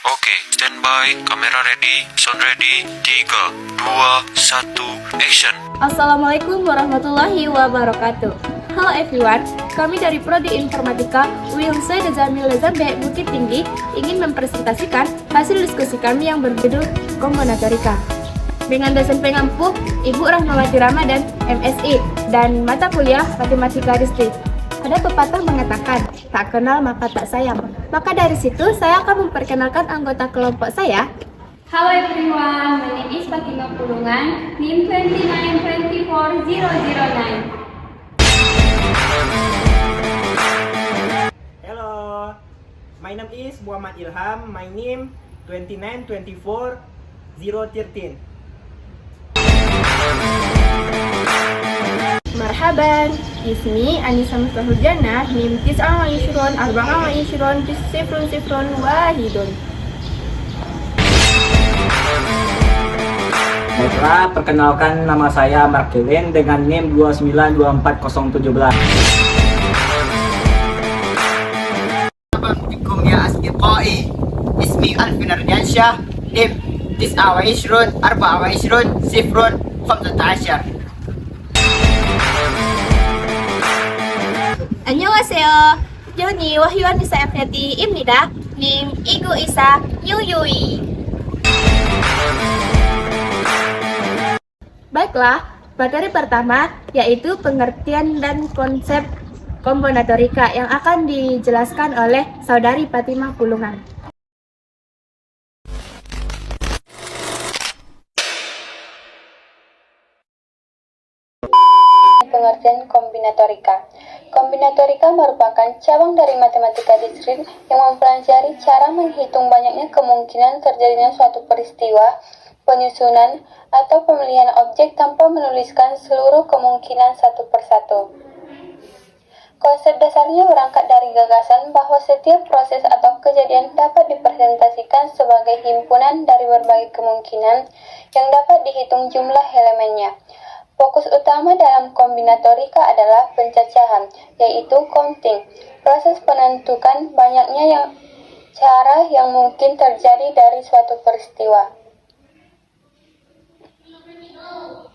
Oke, standby, kamera ready, sound ready, 3, 2, 1, action. Assalamualaikum warahmatullahi wabarakatuh. Halo everyone, kami dari Prodi Informatika UILSE Jamil Zambe Bukit Tinggi ingin mempresentasikan hasil diskusi kami yang berjudul Kombinatorika dengan dosen pengampu Ibu Rahmawati Ramadan, MSI, dan mata kuliah Matematika Distrik. Ada pepatah mengatakan, tak kenal maka tak sayang. Maka dari situ saya akan memperkenalkan anggota kelompok saya. Hello everyone, my name is Fatima Pulungan, NIM 2924009. Hello, my name is Muhammad Ilham, my name 2924013. Marhaban, ismi Anissa Mustahul Jannah, NIM 924 Baiklah, perkenalkan nama saya Mark Kevin dengan NIM 2924017. Assalamualaikum ya asdiqai. Ismi Alvin Ardiansyah, NIM 9242015. Annyeonghaseyo, Joni Wahyuan Nisa Efneti Imnida, NIM Igu Isa Yuyui. Baiklah, materi pertama yaitu pengertian dan konsep kombinatorika yang akan dijelaskan oleh Saudari Fatimah Pulungan. Pengertian kombinatorika. Kombinatorika merupakan cabang dari matematika diskrit yang mempelajari cara menghitung banyaknya kemungkinan terjadinya suatu peristiwa, penyusunan, atau pemilihan objek tanpa menuliskan seluruh kemungkinan satu persatu. Konsep dasarnya berangkat dari gagasan bahwa setiap proses atau kejadian dapat dipresentasikan sebagai himpunan dari berbagai kemungkinan yang dapat dihitung jumlah elemennya. Fokus utama dalam kombinatorika adalah pencacahan, yaitu counting, proses penentukan banyaknya cara yang mungkin terjadi dari suatu peristiwa.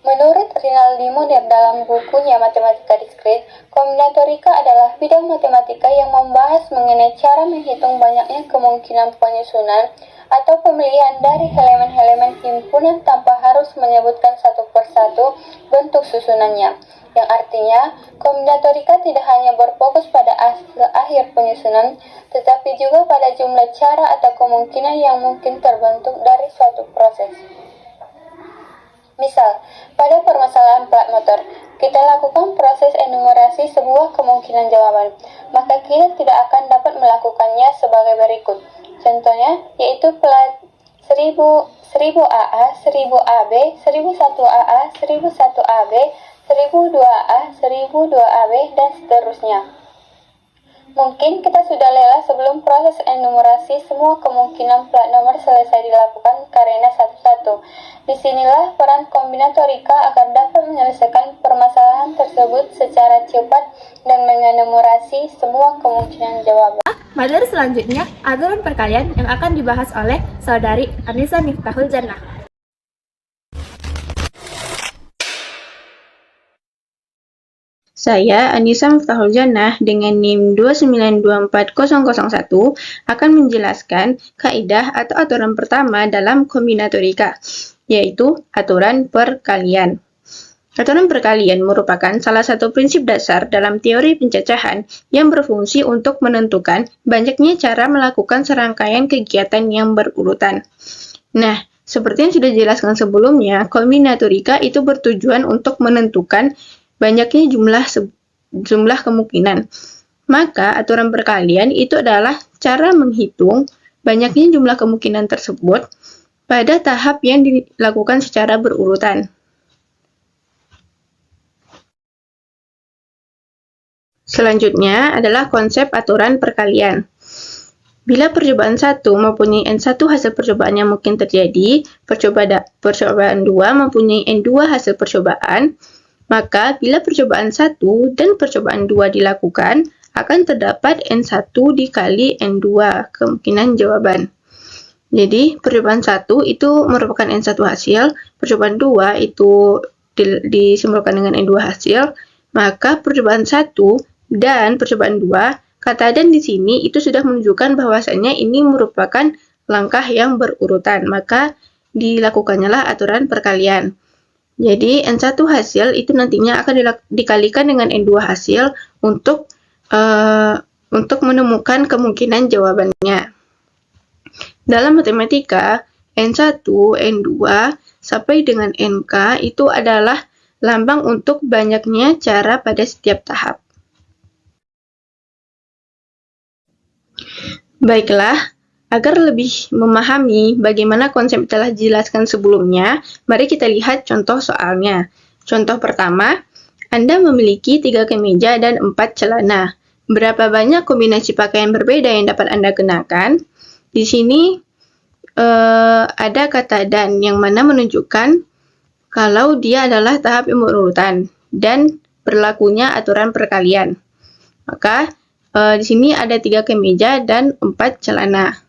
Menurut Rinaldi Munir dalam bukunya Matematika Diskrit, kombinatorika adalah bidang matematika yang membahas mengenai cara menghitung banyaknya kemungkinan penyusunan atau pemilihan dari elemen-elemen himpunan tanpa harus menyebutkan satu persatu bentuk susunannya, yang artinya kombinatorika tidak hanya berfokus pada akhir penyusunan, tetapi juga pada jumlah cara atau kemungkinan yang mungkin terbentuk dari suatu proses. Misal, pada permasalahan plat motor, kita lakukan proses enumerasi sebuah kemungkinan jawaban, maka kita tidak akan dapat melakukannya sebagai berikut. Contohnya, yaitu plat 1000 AA, 1000 AB, 1001 AA, 1001 AB, 1002 A, 1002 AB, dan seterusnya. Mungkin kita sudah lelah sebelum proses enumerasi semua kemungkinan plat nomor selesai dilakukan karena satu-satu. Disinilah peran kombinatorika agar dapat menyelesaikan permasalahan tersebut secara cepat dan mengenumerasi semua kemungkinan jawaban. Materi selanjutnya, aturan perkalian yang akan dibahas oleh Saudari Anissa Miftahul Jannah. Saya, Anissa Miftahul Jannah, dengan NIM 2924001 akan menjelaskan kaidah atau aturan pertama dalam kombinatorika, yaitu aturan perkalian. Aturan perkalian merupakan salah satu prinsip dasar dalam teori pencacahan yang berfungsi untuk menentukan banyaknya cara melakukan serangkaian kegiatan yang berurutan. Nah, seperti yang sudah dijelaskan sebelumnya, kombinatorika itu bertujuan untuk menentukan banyaknya jumlah kemungkinan. Maka aturan perkalian itu adalah cara menghitung banyaknya jumlah kemungkinan tersebut pada tahap yang dilakukan secara berurutan. Selanjutnya adalah konsep aturan perkalian. Bila percobaan 1 mempunyai N1 hasil percobaan yang mungkin terjadi, percobaan 2 mempunyai N2 hasil percobaan, maka bila percobaan 1 dan percobaan 2 dilakukan, akan terdapat N1 dikali N2 kemungkinan jawaban. Jadi, percobaan 1 itu merupakan N1 hasil, percobaan 2 itu disimbolkan dengan N2 hasil, maka percobaan 1 dan percobaan 2, kata dan di sini itu sudah menunjukkan bahwasannya ini merupakan langkah yang berurutan, maka dilakukannya lah aturan perkalian. Jadi, N1 hasil itu nantinya akan dikalikan dengan N2 hasil untuk menemukan kemungkinan jawabannya. Dalam matematika, N1, N2, sampai dengan NK itu adalah lambang untuk banyaknya cara pada setiap tahap. Baiklah, agar lebih memahami bagaimana konsep telah dijelaskan sebelumnya, mari kita lihat contoh soalnya. Contoh pertama, Anda memiliki 3 kemeja dan 4 celana. Berapa banyak kombinasi pakaian berbeda yang dapat Anda kenakan? Di sini ada kata dan yang mana menunjukkan kalau dia adalah tahap yang berurutan dan berlakunya aturan perkalian. Maka di sini ada 3 kemeja dan 4 celana.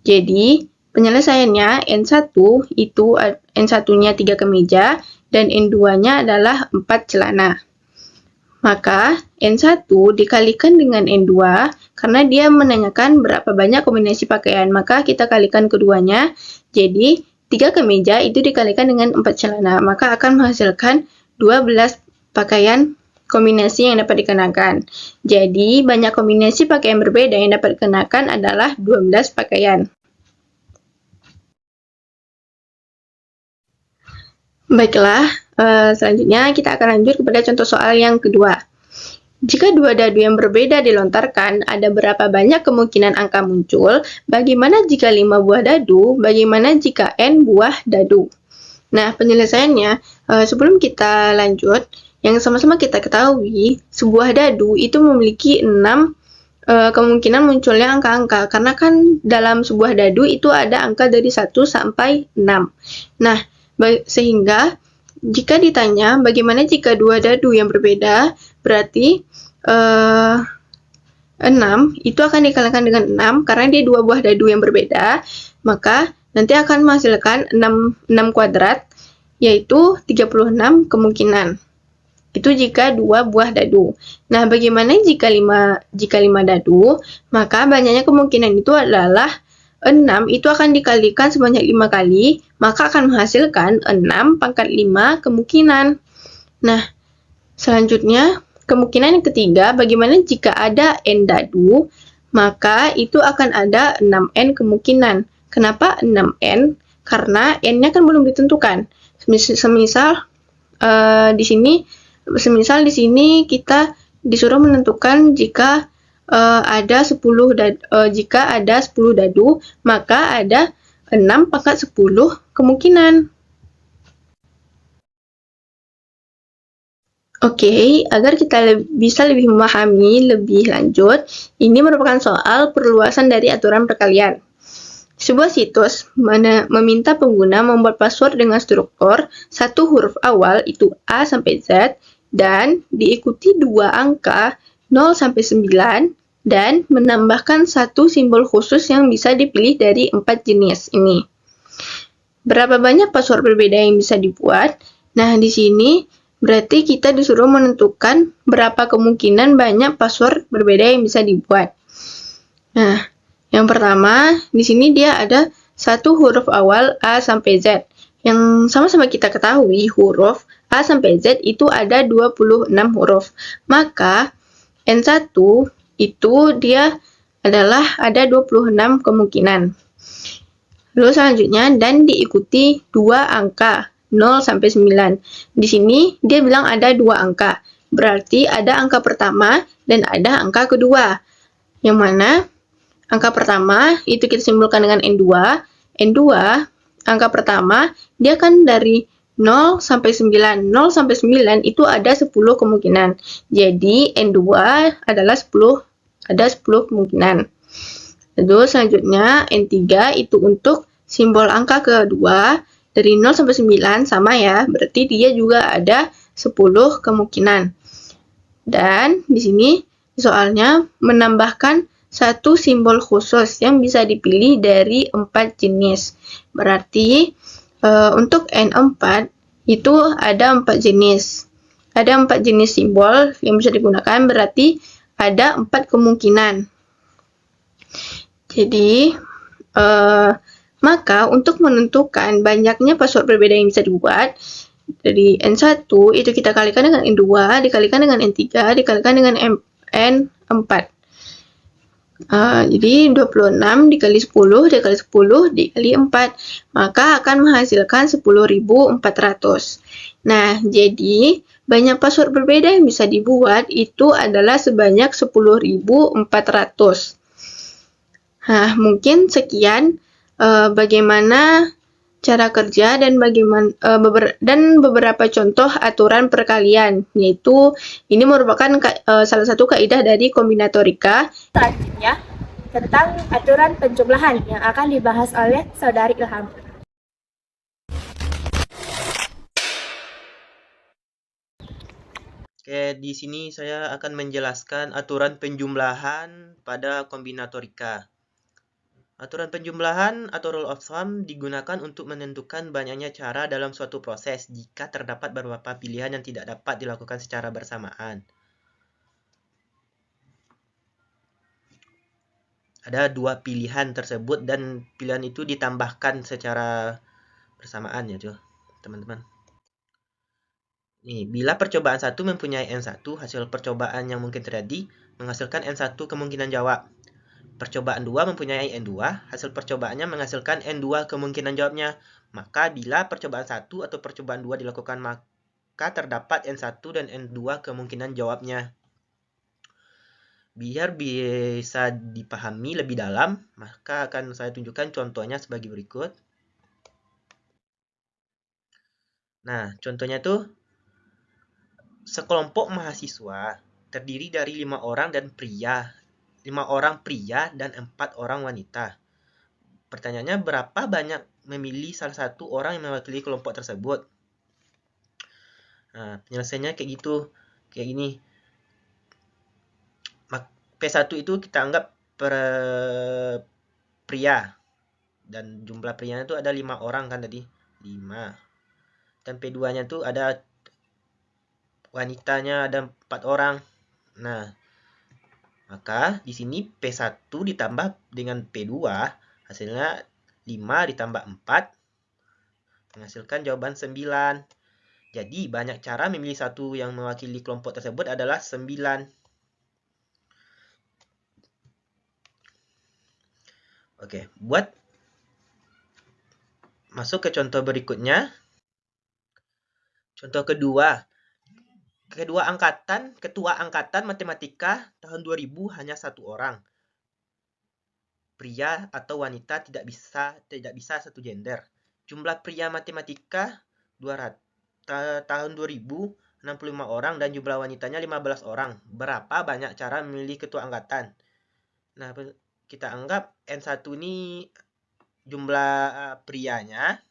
Jadi penyelesaiannya N1 itu N1-nya 3 kemeja dan N2-nya adalah 4 celana. Maka N1 dikalikan dengan N2 karena dia menanyakan berapa banyak kombinasi pakaian, maka kita kalikan keduanya. Jadi 3 kemeja itu dikalikan dengan 4 celana, maka akan menghasilkan 12 pakaian kombinasi yang dapat dikenakan. Jadi banyak kombinasi pakaian berbeda yang dapat dikenakan adalah 12 pakaian. Baiklah, selanjutnya kita akan lanjut kepada contoh soal yang kedua. Jika 2 dadu yang berbeda dilontarkan, ada berapa banyak kemungkinan angka muncul? Bagaimana jika 5 buah dadu? Bagaimana jika n buah dadu? Nah, penyelesaiannya, sebelum kita lanjut, yang sama-sama kita ketahui, sebuah dadu itu memiliki 6 kemungkinan munculnya angka-angka, karena kan dalam sebuah dadu itu ada angka dari 1 sampai 6. Nah, sehingga jika ditanya bagaimana jika 2 dadu yang berbeda, berarti 6 itu akan dikalikan dengan 6 karena dia 2 buah dadu yang berbeda, maka nanti akan menghasilkan 6 kuadrat, yaitu 36 kemungkinan. Itu jika 2 buah dadu. Nah, bagaimana jika 5 dadu? Maka banyaknya kemungkinan itu adalah 6 itu akan dikalikan sebanyak 5 kali, maka akan menghasilkan 6 pangkat 5 kemungkinan. Nah, selanjutnya, kemungkinan yang ketiga, bagaimana jika ada n dadu, maka itu akan ada 6n kemungkinan. Kenapa 6n? Karena n-nya kan belum ditentukan. Semisal di sini kita disuruh menentukan jika ada 10 dadu, maka ada 6 pangkat 10 kemungkinan. Oke, agar kita bisa lebih memahami lebih lanjut, ini merupakan soal perluasan dari aturan perkalian. Sebuah situs meminta pengguna membuat password dengan struktur 1 huruf awal itu A sampai Z dan diikuti 2 angka 0 sampai 9 dan menambahkan 1 simbol khusus yang bisa dipilih dari 4 jenis ini. Berapa banyak password berbeda yang bisa dibuat? Nah, di sini berarti kita disuruh menentukan berapa kemungkinan banyak password berbeda yang bisa dibuat. Nah, yang pertama, di sini dia ada 1 huruf awal A sampai Z. Yang sama-sama kita ketahui, huruf A sampai Z itu ada 26 huruf. Maka, N1 itu dia adalah ada 26 kemungkinan. Lalu selanjutnya, dan diikuti 2 angka, 0 sampai 9. Di sini, dia bilang ada 2 angka. Berarti ada angka pertama dan ada angka kedua. Yang mana, angka pertama itu kita simbolkan dengan N2. N2, angka pertama, dia kan dari 0 sampai 9. 0 sampai 9 itu ada 10 kemungkinan. Jadi, N2 adalah 10 kemungkinan. Lalu selanjutnya, N3 itu untuk simbol angka kedua, dari 0 sampai 9 sama ya, berarti dia juga ada 10 kemungkinan. Dan di sini soalnya menambahkan satu simbol khusus yang bisa dipilih dari 4 jenis. Berarti untuk N4 itu ada 4 jenis. Ada 4 jenis simbol yang bisa digunakan, berarti ada 4 kemungkinan. Jadi, maka untuk menentukan banyaknya password berbeda yang bisa dibuat, dari N1 itu kita kalikan dengan N2, dikalikan dengan N3, dikalikan dengan N4. Jadi 26 dikali 10 dikali 10 dikali 4, maka akan menghasilkan 10.400. Nah, jadi banyak password berbeda yang bisa dibuat itu adalah sebanyak 10.400. Nah, mungkin sekian bagaimana cara kerja dan bagaimana beberapa contoh aturan perkalian, yaitu ini merupakan salah satu kaidah dari kombinatorika. Selanjutnya, tentang aturan penjumlahan yang akan dibahas oleh Saudari Ilham. Oke, di sini saya akan menjelaskan aturan penjumlahan pada kombinatorika. Aturan penjumlahan atau rule of thumb digunakan untuk menentukan banyaknya cara dalam suatu proses jika terdapat beberapa pilihan yang tidak dapat dilakukan secara bersamaan. Ada 2 pilihan tersebut dan pilihan itu ditambahkan secara bersamaan ya, teman-teman. Nih, bila percobaan 1 mempunyai N1, hasil percobaan yang mungkin terjadi menghasilkan N1 kemungkinan jawab. Percobaan 2 mempunyai N2, hasil percobaannya menghasilkan N2 kemungkinan jawabnya. Maka bila percobaan 1 atau percobaan 2 dilakukan, maka terdapat N1 dan N2 kemungkinan jawabnya. Biar bisa dipahami lebih dalam, maka akan saya tunjukkan contohnya sebagai berikut. Nah, contohnya tuh sekelompok mahasiswa terdiri dari 5 orang dan 5 orang pria dan 4 orang wanita. Pertanyaannya, berapa banyak memilih salah satu orang yang mewakili kelompok tersebut? Nah, penyelesaiannya kayak gitu, kayak gini. P1 itu kita anggap pria, dan jumlah prianya itu ada 5 orang kan tadi, 5. Dan P2-nya itu ada wanitanya ada 4 orang. Nah, maka di sini P1 ditambah dengan P2, hasilnya 5 ditambah 4, menghasilkan jawaban 9. Jadi, banyak cara memilih satu yang mewakili kelompok tersebut adalah 9. Oke, buat masuk ke contoh berikutnya. Contoh kedua. Ketua angkatan matematika tahun 2000 hanya 1 orang. Pria atau wanita tidak bisa satu gender. Jumlah pria matematika tahun 2000 65 orang dan jumlah wanitanya 15 orang. Berapa banyak cara memilih ketua angkatan? Nah, kita anggap N1 ini jumlah prianya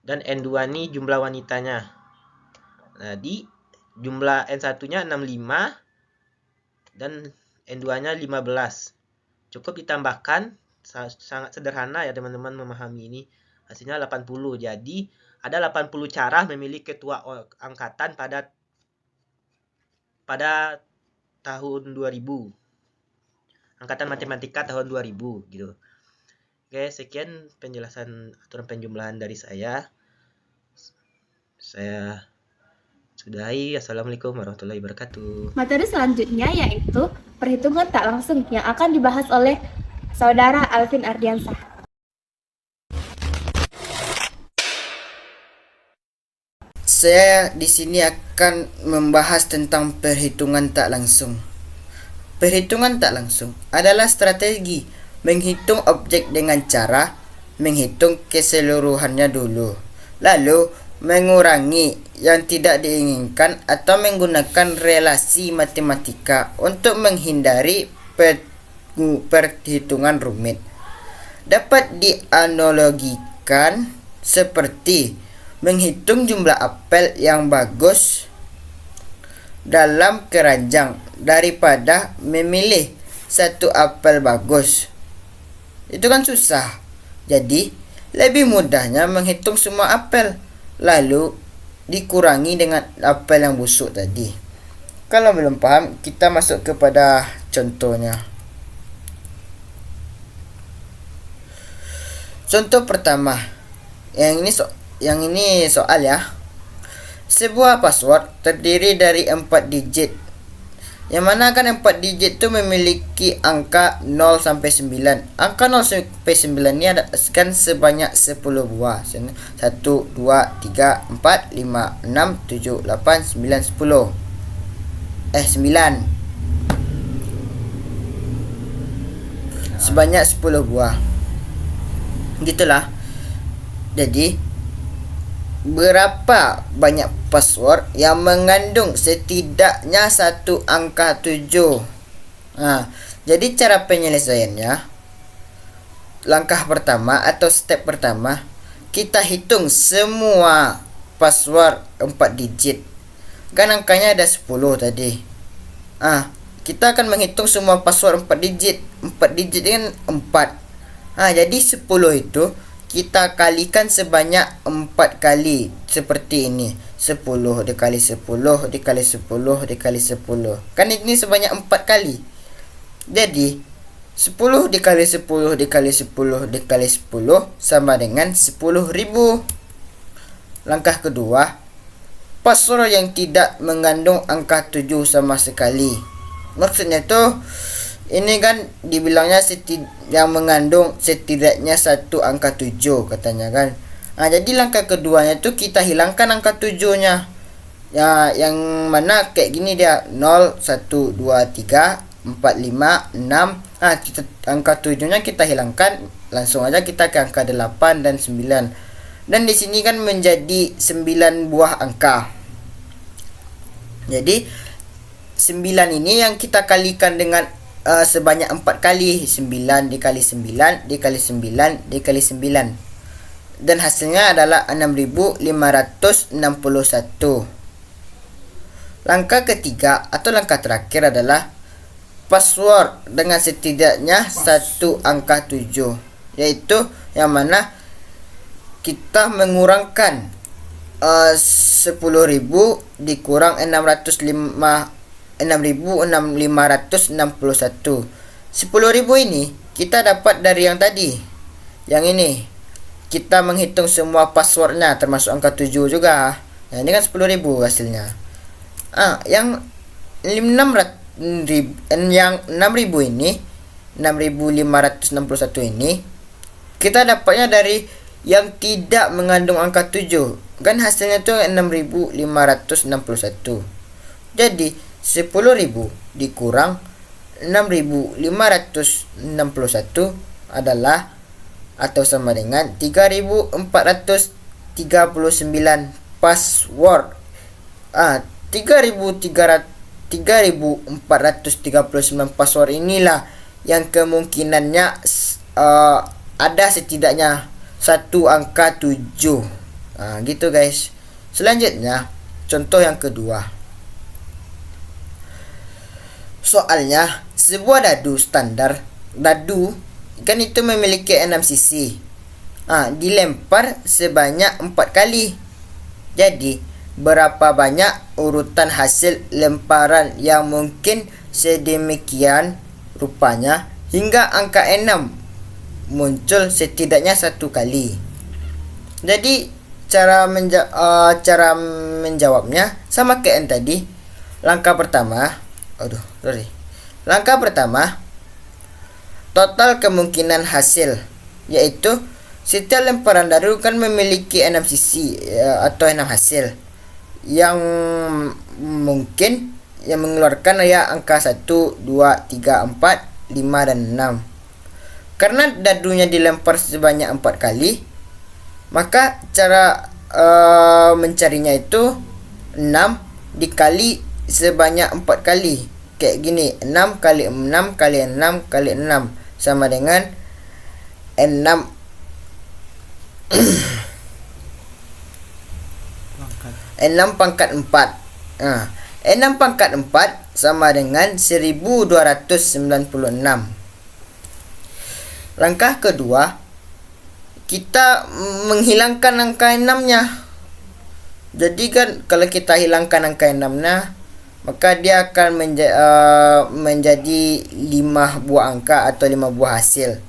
dan N2 ini jumlah wanitanya. Nah, di jumlah N1-nya 65 dan N2-nya 15. Cukup ditambahkan, sangat sederhana ya teman-teman memahami ini. Hasilnya 80. Jadi, ada 80 cara memilih ketua angkatan pada tahun 2000. Angkatan matematika tahun 2000 gitu. Oke, sekian penjelasan aturan penjumlahan dari saya. Saya sudahi. Assalamualaikum warahmatullahi wabarakatuh. Materi selanjutnya yaitu perhitungan tak langsung yang akan dibahas oleh Saudara Alvin Ardiansah. Saya di sini akan membahas tentang perhitungan tak langsung. Perhitungan tak langsung adalah strategi menghitung objek dengan cara menghitung keseluruhannya dulu, lalu mengurangi yang tidak diinginkan atau menggunakan relasi matematika untuk menghindari perhitungan rumit. Dapat dianalogikan seperti menghitung jumlah apel yang bagus dalam keranjang daripada memilih satu apel bagus. Itu kan susah. Jadi, lebih mudahnya menghitung semua apel, lalu dikurangi dengan apel yang busuk tadi. Kalau belum faham, kita masuk kepada contohnya. Contoh pertama. Yang ini soal ya. Sebuah password terdiri dari 4 digit. Yang mana kan 4 digit tu memiliki angka 0 sampai 9. Angka 0 sampai 9 ni ada kan sebanyak 10 buah. 1, 2, 3, 4, 5, 6, 7, 8, 9, 10. 9. Sebanyak 10 buah. Gitulah. Jadi berapa banyak password yang mengandung setidaknya satu angka 7? Jadi cara penyelesaiannya, langkah pertama atau step pertama, kita hitung semua password 4 digit. Kan angkanya ada 10 tadi. Kita akan menghitung semua password 4 digit. 4 digit kan 4. Jadi 10 itu kita kalikan sebanyak 4 kali. Seperti ini. 10 dikali 10 dikali 10 dikali 10. Kan ini sebanyak 4 kali. Jadi 10 dikali 10 dikali 10 dikali 10 sama dengan 10.000. Langkah kedua, password yang tidak mengandung angka 7 sama sekali. Maksudnya tuh, ini kan dibilangnya yang mengandung setidaknya satu angka 7 katanya kan. Jadi langkah keduanya tu kita hilangkan angka 7-nya. Yang mana kayak gini dia 0, 1, 2, 3, 4, 5, 6. Angka 7-nya kita hilangkan. Langsung aja kita ke angka 8 dan 9. Dan di sini kan menjadi 9 buah angka. Jadi 9 ini yang kita kalikan dengan sebanyak 4 kali. 9 dikali 9 dikali 9 dikali 9. Dan hasilnya adalah 6.561. Langkah ketiga atau langkah terakhir adalah password dengan setidaknya satu angka 7. Yaitu yang mana kita mengurangkan 10.000 dikurang 6.561. 10.000 ini kita dapat dari yang tadi. Yang ini kita menghitung semua passwordnya termasuk angka 7 juga. Ini kan 10.000 hasilnya. Yang 6.000 ini, 6.561 ini kita dapatnya dari yang tidak mengandung angka 7. Kan hasilnya tu 6.561. Jadi 10.000 dikurang 6.561 adalah atau sama dengan 3.439 password. 3.439 password inilah yang kemungkinannya ada setidaknya satu angka 7. Gitu guys. Selanjutnya contoh yang kedua. Soalnya sebuah dadu standar, dadu kan itu memiliki 6 sisi. Dilempar sebanyak 4 kali. Jadi berapa banyak urutan hasil lemparan yang mungkin sedemikian rupanya hingga angka 6 muncul setidaknya satu kali. Jadi cara menjawabnya sama kayak yang tadi. Langkah pertama, total kemungkinan hasil, yaitu setiap lemparan dadu kan memiliki 6 sisi atau 6 hasil yang mungkin yang mengeluarkan angka 1, 2, 3, 4, 5 dan 6. Karena dadunya dilempar sebanyak 4 kali, maka cara mencarinya itu 6 dikali sebanyak 4 kali. Kayak gini, 6 kali 6 kali 6 kali 6 sama dengan 6 6 pangkat 4. 6 pangkat 4 sama dengan 1296. Langkah kedua, kita menghilangkan angka 6-nya. Jadi kan kalau kita hilangkan angka 6-nya, maka dia akan menjadi 5 buah angka atau 5 buah hasil.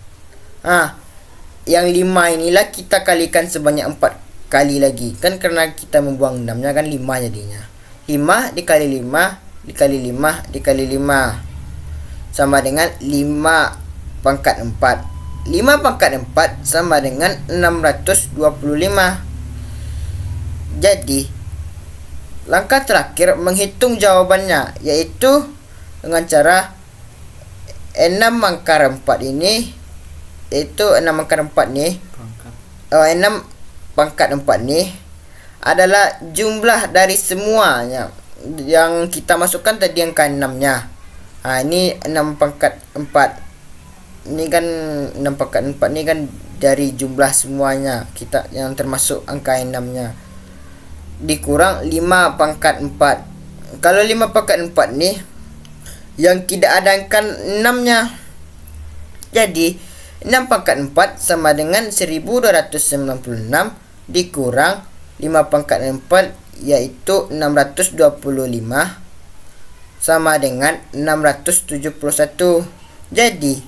Yang 5 inilah kita kalikan sebanyak 4 kali lagi. Kan karena kita membuang 6-nya kan 5 jadinya. 5 dikali 5 dikali 5 dikali 5 sama dengan 5 pangkat 4. 5 pangkat 4 sama dengan 625. Jadi, langkah terakhir menghitung jawabannya, yaitu dengan cara 6 angka 4 ini, yaitu 6 angka 4 nih, 6 pangkat 4 nih adalah jumlah dari semuanya yang kita masukkan tadi angka 6-nya. Ini 6 pangkat 4. Ini kan 6 pangkat 4 ini kan dari jumlah semuanya kita yang termasuk angka 6-nya. Dikurang 5 pangkat 4. Kalau 5 pangkat 4 nih yang tidak ada angka 6-nya. Jadi 6 pangkat 4 sama dengan 1296 dikurang 5 pangkat 4 yaitu 625 sama dengan 671. Jadi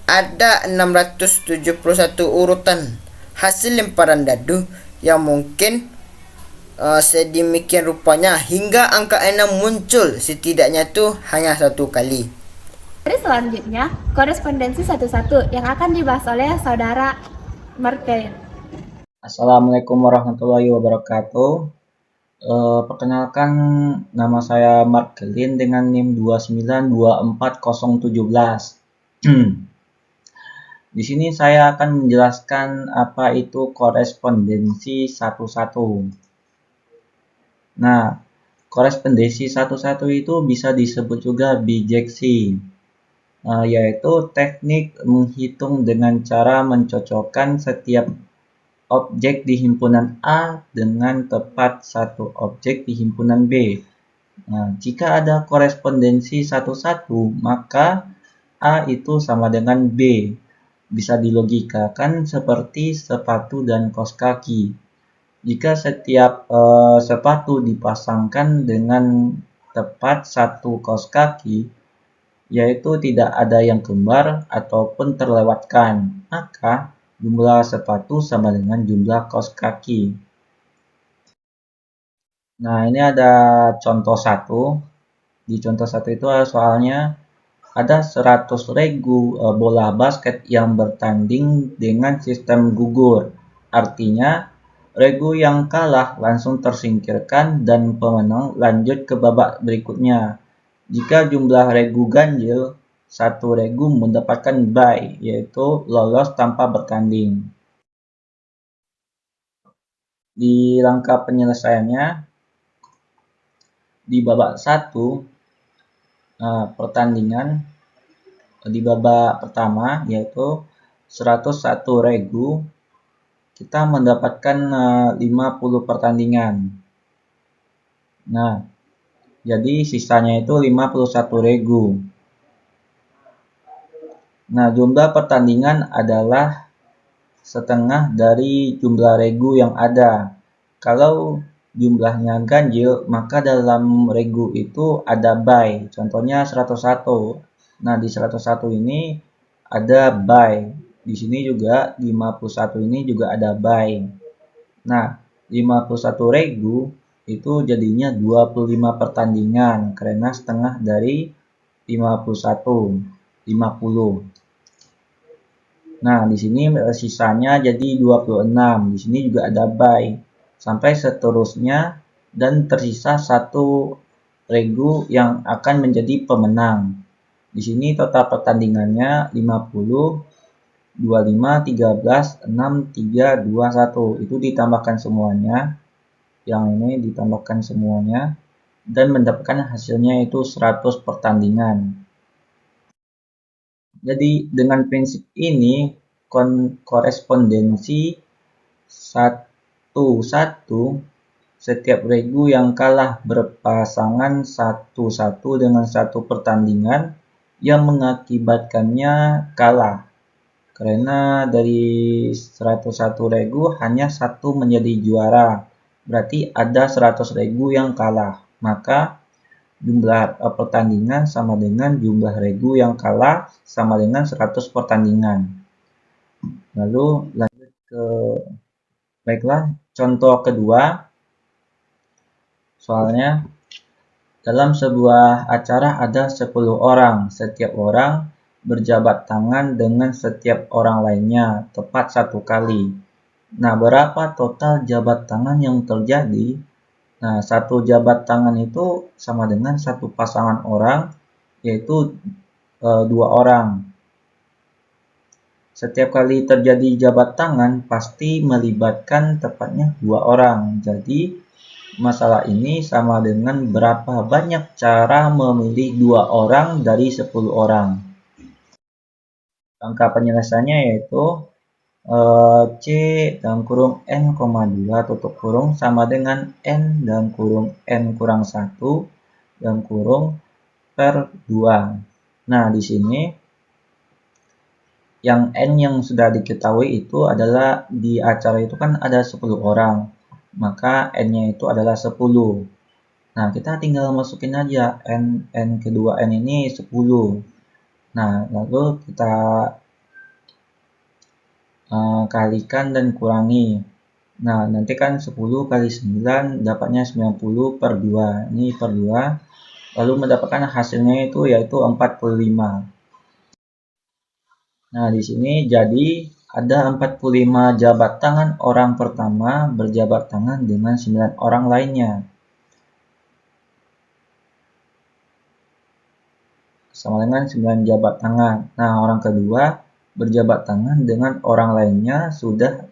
ada 671 urutan hasil lemparan dadu yang mungkin sedemikian rupanya hingga angka 6 muncul setidaknya tuh hanya 1 kali. Jadi selanjutnya, korespondensi satu-satu yang akan dibahas oleh saudara Markelin. Assalamualaikum warahmatullahi wabarakatuh. Perkenalkan, nama saya Markelin dengan NIM 2924017. Di sini saya akan menjelaskan apa itu korespondensi satu-satu. Nah, korespondensi satu-satu itu bisa disebut juga bijeksi, yaitu teknik menghitung dengan cara mencocokkan setiap objek di himpunan A dengan tepat satu objek di himpunan B. Nah, jika ada korespondensi satu-satu, maka A itu sama dengan B. Bisa dilogikakan seperti sepatu dan kaos kaki. Jika setiap sepatu dipasangkan dengan tepat satu kaos kaki, yaitu tidak ada yang kembar ataupun terlewatkan, maka jumlah sepatu sama dengan jumlah kaos kaki. Nah, ini ada contoh 1. Di contoh 1 itu soalnya ada 100 regu bola basket yang bertanding dengan sistem gugur. Artinya, regu yang kalah langsung tersingkirkan dan pemenang lanjut ke babak berikutnya. Jika jumlah regu ganjil, 1 regu mendapatkan bye, yaitu lolos tanpa bertanding. Di langkah penyelesaiannya, di babak 1, pertandingan di babak pertama yaitu 101 regu, kita mendapatkan 50 pertandingan. Nah, jadi sisanya itu 51 regu. Nah, jumlah pertandingan adalah setengah dari jumlah regu yang ada. Kalau jumlahnya ganjil, maka dalam regu itu ada bye. Contohnya 101. Nah, di 101 ini ada bye. Di sini juga 51 ini juga ada bye. Nah, 51 regu itu jadinya 25 pertandingan karena setengah dari 51, 50. Nah, di sini sisanya jadi 26. Di sini juga ada bye. Sampai seterusnya dan tersisa 1 regu yang akan menjadi pemenang. Di sini total pertandingannya 50, 25, 13, 6, 3, 2, 1. Itu ditambahkan semuanya. Yang ini ditambahkan semuanya dan mendapatkan hasilnya itu 100 pertandingan. Jadi dengan prinsip ini korespondensi 1-1 setiap regu yang kalah berpasangan satu-satu dengan satu pertandingan yang mengakibatkannya kalah. Karena dari 101 regu hanya satu menjadi juara, berarti ada 100 regu yang kalah. Maka jumlah pertandingan sama dengan jumlah regu yang kalah sama dengan 100 pertandingan. Lalu lanjut ke baiklah contoh kedua. Soalnya dalam sebuah acara ada 10 orang, setiap orang berjabat tangan dengan setiap orang lainnya tepat satu kali. Nah, berapa total jabat tangan yang terjadi? Nah, satu jabat tangan itu sama dengan satu pasangan orang, yaitu 2 orang. Setiap kali terjadi jabat tangan pasti melibatkan tepatnya 2 orang. Jadi, masalah ini sama dengan berapa banyak cara memilih 2 orang dari 10 orang. Angka penyelesaiannya yaitu C dalam kurung N, 2 tutup kurung sama dengan N dalam kurung N kurang 1 dalam kurung per 2. Nah, di sini yang N yang sudah diketahui itu adalah di acara itu kan ada 10 orang. Maka N-nya itu adalah 10. Nah, kita tinggal masukin aja N kedua N ini 10. Nah, lalu kita kalikan dan kurangi. Nah, nanti kan 10 kali 9 dapatnya 90 per 2. Ini per 2. Lalu mendapatkan hasilnya itu yaitu 45. Nah, di sini jadi ada 45 jabat tangan orang pertama berjabat tangan dengan 9 orang lainnya. Sama dengan 9 jabat tangan. Nah, orang kedua berjabat tangan dengan orang lainnya sudah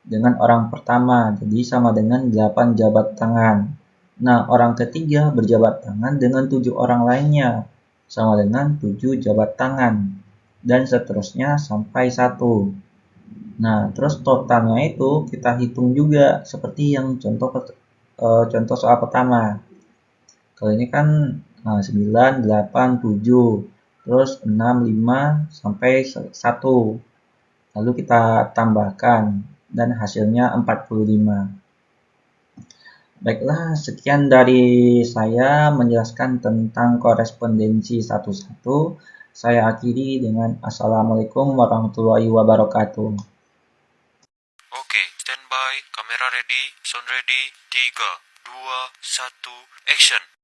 dengan orang pertama. Jadi sama dengan 8 jabat tangan. Nah, orang ketiga berjabat tangan dengan 7 orang lainnya. Sama dengan 7 jabat tangan. Dan seterusnya sampai 1. Nah, terus totalnya itu kita hitung juga seperti yang contoh soal pertama. Kalau ini kan 9, 8, 7, terus 6, 5, sampai 1. Lalu kita tambahkan dan hasilnya 45. Baiklah, sekian dari saya menjelaskan tentang korespondensi 1-1. Saya akhiri dengan Assalamualaikum warahmatullahi wabarakatuh. Oke, standby, kamera ready, sound ready, 3, 2, 1, action.